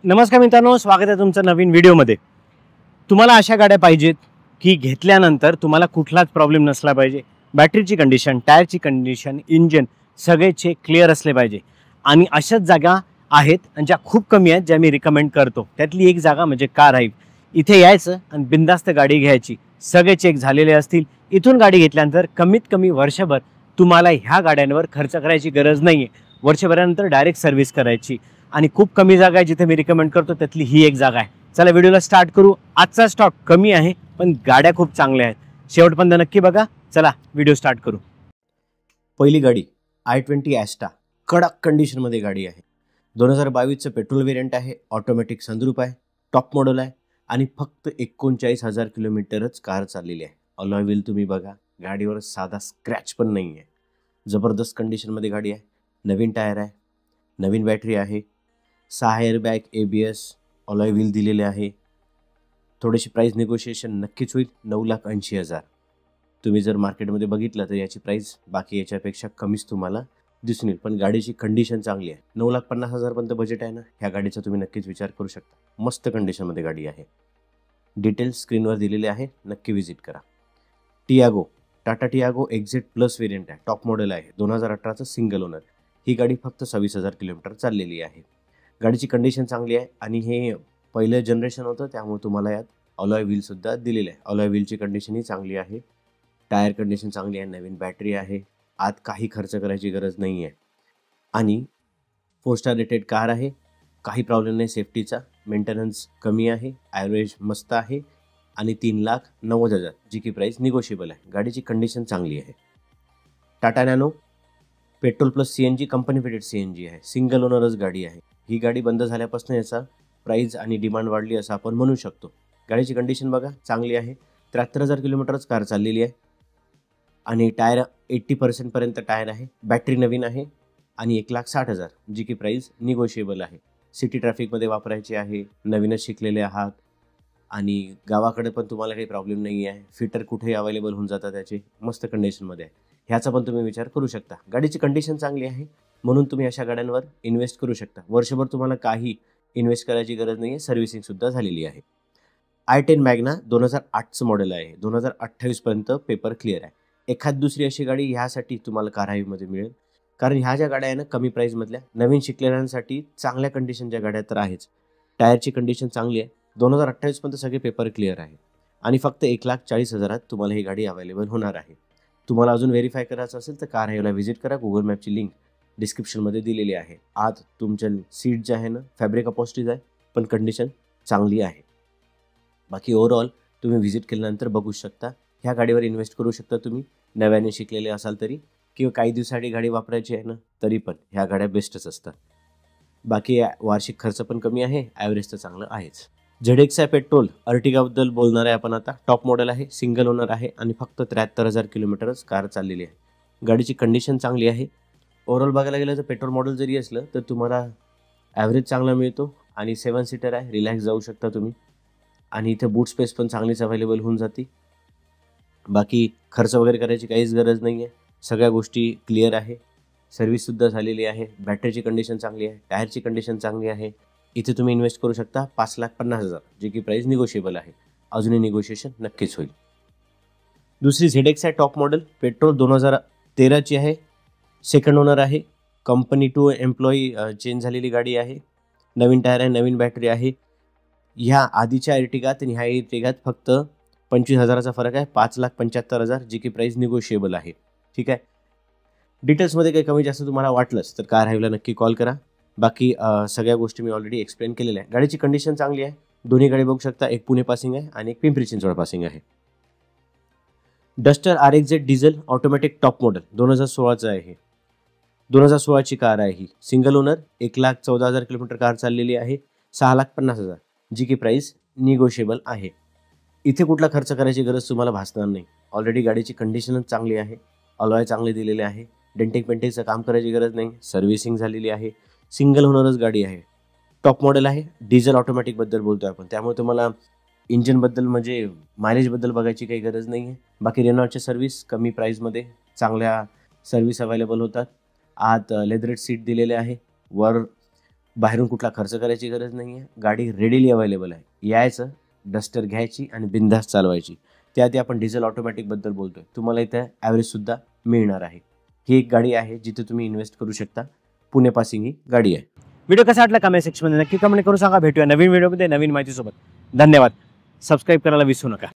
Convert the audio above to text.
नमस्कार मित्रांनो, स्वागत आहे तुमचं नवीन व्हिडिओमध्ये। तुम्हाला अशा गाड्या पाहिजेत की घेतल्यानंतर तुम्हाला कुठलाच प्रॉब्लेम नसला पाहिजे। बॅटरीची कंडिशन, टायरची कंडिशन, इंजिन सगळे चेक क्लिअर असले पाहिजे। आणि अशाच जागा आहेत आणि ज्या खूप कमी आहेत, ज्या मी रिकमेंड करतो। त्यातली एक जागा म्हणजे कार हाईव। इथे यायचं आणि बिंदास्त गाडी घ्यायची, सगळे चेक झालेले असतील। इथून गाडी घेतल्यानंतर कमीत कमी वर्षभर तुम्हाला ह्या गाड्यांवर खर्च करायची गरज नाहीये। वर्षभरानंतर डायरेक्ट सर्व्हिस करायची। आणि खूप कमी जागा आहे जिथे मी रिकमेंड करतो, त्यातली ही एक जागा आहे। चला व्हिडिओला स्टार्ट करू। आजचा स्टॉक कमी आहे पण गाड्या खूप चांगल्या आहेत, शेवटपर्यंत नक्की बघा। चला व्हिडिओ स्टार्ट करू। पहिली गाडी i20 ॲस्टा, कडक कंडिशनमध्ये गाडी आहे। 2022चं पेट्रोल वेरियंट आहे, ऑटोमॅटिक सनरूफ आहे, टॉप मॉडेल आहे आणि फक्त 39,000 किलोमीटरच कार चाललेली आहे। अलॉय व्हील तुम्ही बघा, गाडीवर साधा स्क्रॅच पण नाही आहे। जबरदस्त कंडिशनमध्ये गाडी आहे, नवीन टायर आहे, नवीन बॅटरी आहे, 6 एअरबॅग, ABS, अलॉय व्हील दिलेले आहे। थोडीशी प्राइस निगोशिएशन नक्कीच होईल, 9,80,000। तुम्ही जर मार्केटमध्ये बघितलं तर याची प्राइस बाकी याच्यापेक्षा कमीच तुम्हाला दिसून येईल, पण गाडीची कंडिशन चांगली आहे। 9,50,000 पर्यंत बजेट आहे ना, ह्या गाडीचा तुम्ही नक्कीच विचार करू शकता। मस्त कंडिशनमध्ये गाडी आहे, डिटेल्स स्क्रीनवर दिलेले आहे, नक्की विजिट करा। Tiago, Tata Tiago exit plus variant आहे, टॉप मॉडेल आहे, 2018चं सिंगल ओनर। ही गाडी फक्त 26,000 किलोमीटर चाललेली आहे। गाडीची कंडिशन चांगली आहे आणि हे पहिलं जनरेशन होतं, त्यामुळे तुम्हाला यात अलॉय व्हीलसुद्धा दिलेलं आहे। अलॉय व्हीलची कंडिशनही चांगली आहे, टायर कंडिशन चांगली आहे, नवीन बॅटरी आहे, आत काही खर्च करायची गरज नाही आहे आणि 4 स्टार रेटेड कार आहे। काही प्रॉब्लेम नाही सेफ्टीचा, मेंटेनन्स कमी आहे, ॲव्हरेज मस्त आहे आणि 3,90,000 जी की प्राईस निगोशिएबल आहे। गाडीची कंडिशन चांगली आहे। Tata nano petrol plus CNG, company fitted CNG आहे, सिंगल ओनरच गाडी आहे। ही गाडी बंद झाल्यापासून याचा प्राइस आणि डिमांड वाढली असं आपण म्हणू शकतो। गाडीची कंडिशन बघा, चांगली आहे, 73,000 किलोमीटरच कार चाललेली आहे आणि टायर 80% पर्यंत टायर आहे, बॅटरी नवीन आहे आणि 1,60,000 जी की प्राइस निगोशिएबल आहे। सिटी ट्रॅफिकमध्ये वापरायची आहे, नवीनच शिकलेले आहात आणि गावाकडे पण तुम्हाला काही प्रॉब्लेम नाही आहे, फिटर कुठेही अवेलेबल होऊन जातात त्याचे, मस्त कंडिशनमध्ये आहे। ह्याचा पण तुम्ही विचार करू शकता। गाडीची कंडिशन चांगली आहे म्हणून तुम्ही अशा गाड्यांवर इन्व्हेस्ट करू शकता। वर्षभर तुम्हाला काही इन्व्हेस्ट करायची गरज नाही आहे, सर्व्हिसिंगसुद्धा झालेली आहे। i10 मॅग्ना 2008चं मॉडेल आहे, 2028 पर्यंत पेपर क्लिअर आहे। एखाद दुसरी अशी गाडी ह्यासाठी तुम्हाला कार हाईवमध्ये मिळेल, कारण ह्या ज्या गाड्या आहे ना कमी प्राईजमधल्या, नवीन शिकलेल्यांसाठी चांगल्या कंडिशनच्या गाड्या तर आहेच। टायरची कंडिशन चांगली आहे, 2028 पर्यंत सगळे पेपर क्लिअर आहे आणि फक्त 1,40,000 तुम्हाला ही गाडी अवेलेबल होणार आहे। तुम्हाला अजून व्हेरीफाय करायचं असेल तर कार हाईवला व्हिजिट करा, गुगल मॅपची लिंक डिस्क्रिप्शनमध्ये दिलेली आहे। आत तुमच्या सीट जे आहे ना फॅब्रिक अपॉस्ट्रीज आहे, पण कंडिशन चांगली आहे। बाकी ओव्हरऑल तुम्ही व्हिजिट केल्यानंतर बघू शकता। ह्या गाडीवर इन्व्हेस्ट करू शकता तुम्ही, नव्याने शिकलेले असाल तरी, किंवा काही दिवसासाठी गाडी वापरायची आहे ना तरी पण ह्या गाड्या बेस्टच असतात। बाकी वार्षिक खर्च पण कमी आहे, ॲव्हरेज तर चांगलं आहेच। ZX आहे पेट्रोल, अर्टिगाबद्दल बोलणार आहे आपण आता। टॉप मॉडेल आहे, सिंगल ओनर आहे आणि फक्त 73,000 किलोमीटरच कार चाललेली आहे। गाडीची कंडिशन चांगली आहे। ओव्हरऑल बघायला गेलं तर पेट्रोल मॉडेल जरी असलं तर तुम्हाला ॲव्हरेज चांगला मिळतो आणि 7 सीटर आहे, रिलॅक्स जाऊ शकता तुम्ही आणि इथे बूट स्पेस पण चांगलीच अवेलेबल होऊन जाते। बाकी खर्च वगैरे करायची काहीच गरज नाही आहे, सगळ्या गोष्टी क्लिअर आहे, सर्व्हिससुद्धा झालेली आहे, बॅटरीची कंडिशन चांगली आहे, टायरची कंडिशन चांगली आहे। इथे तुम्ही इन्व्हेस्ट करू शकता 5,50,000 जी की प्राइस निगोशिएबल आहे, अजूनही निगोशिएशन नक्कीच होईल। दुसरी ZX आहे टॉप मॉडेल, पेट्रोल 2013ची आहे, सेकंड ओनर आहे, कंपनी टू एम्प्लॉई चेंज झालेली गाडी आहे, नवीन टायर आहे, नवीन बॅटरी आहे। ह्या आधीच्या एर्टिगात आणि ह्या एर्टिगात फक्त 25,000चा फरक आहे, 5,75,000 जी की प्राइस निगोशिएबल आहे। ठीक आहे, डिटेल्समध्ये काही कमी जास्त तुम्हाला वाटलंच तर कार हाईवला नक्की कॉल करा। बाकी सगळ्या गोष्टी मी ऑलरेडी एक्सप्लेन केलेल्या आहे। गाडीची कंडिशन चांगली आहे, दोन्ही गाडी बघू शकता, एक पुणे पासिंग आहे आणि एक पिंपरी चिंचवड पासिंग आहे। Duster RXZ diesel automatic top model 2016चं आहे, 2016ची कार आहे ही, सिंगल ओनर, 1,14,000 किलोमीटर कार चाललेली आहे, 6,50,000 जी की प्राइस निगोशिएबल आहे। इथे कुठला खर्च करायची गरज तुम्हाला भासणार नाही, ऑलरेडी गाडीची कंडिशनच चांगली आहे, अलॉय चांगले दिलेले आहे, डेंटिंग पेंटिंगचं काम करायची गरज नाही, सर्व्हिसिंग झालेली आहे, सिंगल ओनरच गाडी आहे, टॉप मॉडेल आहे, डिझेल ऑटोमॅटिकबद्दल बोलतोय आपण, त्यामुळे तुम्हाला इंजिनबद्दल म्हणजे मायलेजबद्दल बघायची काही गरज नाही आहे। बाकी रेनॉल्टचे सर्व्हिस कमी प्राईजमध्ये चांगल्या सर्व्हिस अवेलेबल होतात। आत लेदरेड सीट दिलेले आहे, वर बाहेरून कुठला खर्च करायची गरज नाही आहे. गाडी रेडीली अवेलेबल आहे. यायचं, डस्टर घ्यायची आणि बिंदास चालवायची. त्याआधी आपण डिझेल ऑटोमॅटिकबद्दल बोलतोय. तुम्हाला इथं ॲव्हरेजसुद्धा मिळणार आहे. ही एक गाडी आहे जिथे तुम्ही इन्व्हेस्ट करू शकता. पुणे पासिंग ही गाडी आहे. व्हिडिओ कसा वाटला कमेंट सेक्शनमध्ये नक्की कमेंट करून सांगा. भेटूया नवीन व्हिडिओमध्ये नवीन माहितीसोबत. धन्यवाद. सबस्क्राईब करायला विसरू नका.